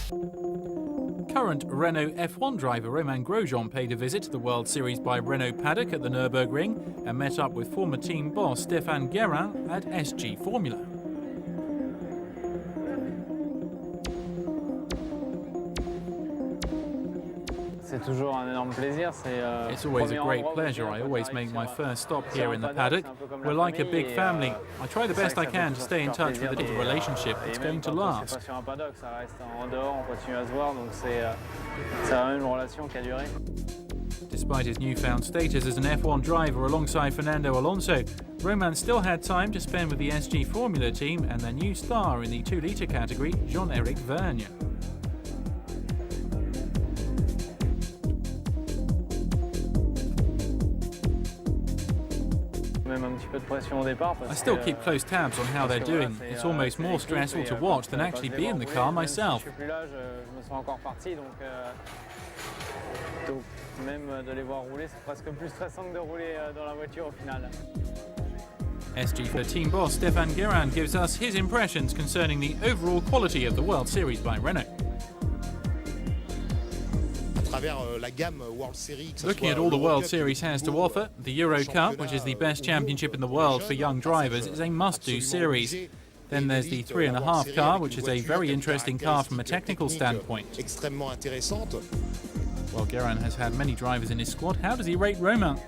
Current Renault F1 driver Romain Grosjean paid a visit to the World Series by Renault paddock at the Nürburgring and met up with former team boss Stéphane Guérin at SG Formula. It's always a great pleasure. I always make my first stop here in the paddock. We're like a big family. I try the best I can to stay in touch with the relationship that's going to last. Despite his newfound status as an F1 driver alongside Fernando Alonso, Romain still had time to spend with the SG Formula team and their new star in the 2-litre category, Jean-Éric Vergne. I still keep close tabs on how they're doing. It's almost more stressful to watch than actually be in the car myself. SG team boss Stéphane Guérin gives us his impressions concerning the overall quality of the World Series by Renault. Looking at all the World Series has to offer, the Euro Cup, which is the best championship in the world for young drivers, is a must-do series. Then there's the 3.5 car, which is a very interesting car from a technical standpoint. Well, Guérin has had many drivers in his squad. How does he rate Romain?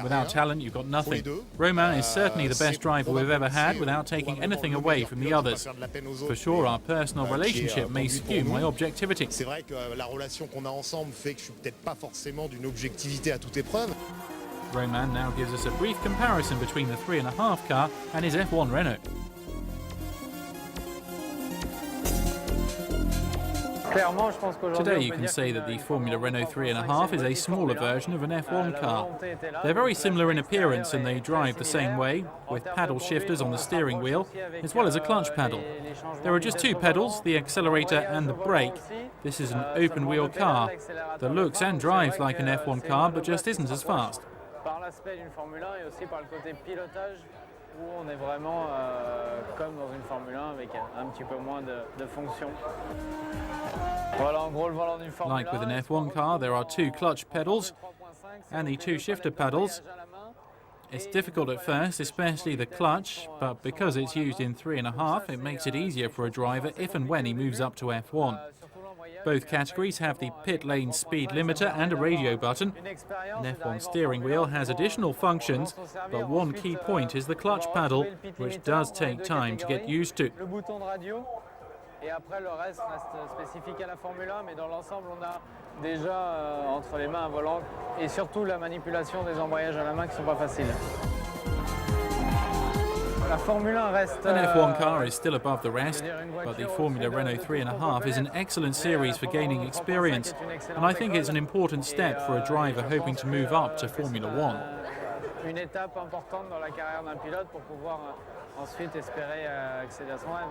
Without talent, you've got nothing. Romain is certainly the best driver we've ever had without taking anything away from the others. For sure, our personal relationship may skew my objectivity. Romain now gives us a brief comparison between the 3.5 car and his F1 Renault. Today you can say that the Formula Renault 3.5 is a smaller version of an F1 car. They're very similar in appearance and they drive the same way, with paddle shifters on the steering wheel, as well as a clutch pedal. There are just two pedals, the accelerator and the brake. This is an open-wheel car that looks and drives like an F1 car, but just isn't as fast. Like with an F1 car, there are two clutch pedals and the two shifter pedals. It's difficult at first, especially the clutch, but because it's used in 3.5, it makes it easier for a driver if and when he moves up to F1. Both categories have the pit lane speed limiter and a radio button. An F1 steering wheel has additional functions, but one key point is the clutch pedal, which does take time to get used to. Et après, le reste reste spécifique à la Formule 1, mais dans l'ensemble, on a déjà entre les mains un volant et surtout la manipulation des embrayages à la main qui ne sont pas faciles. La Formule 1 reste. An F1 car is still above the rest, but the Formula Renault 3.5 is an excellent series for gaining experience, and I think it's an important step for a driver hoping to move up to Formula 1. Une étape importante dans la carrière d'un pilote pour pouvoir ensuite espérer accéder à son rêve.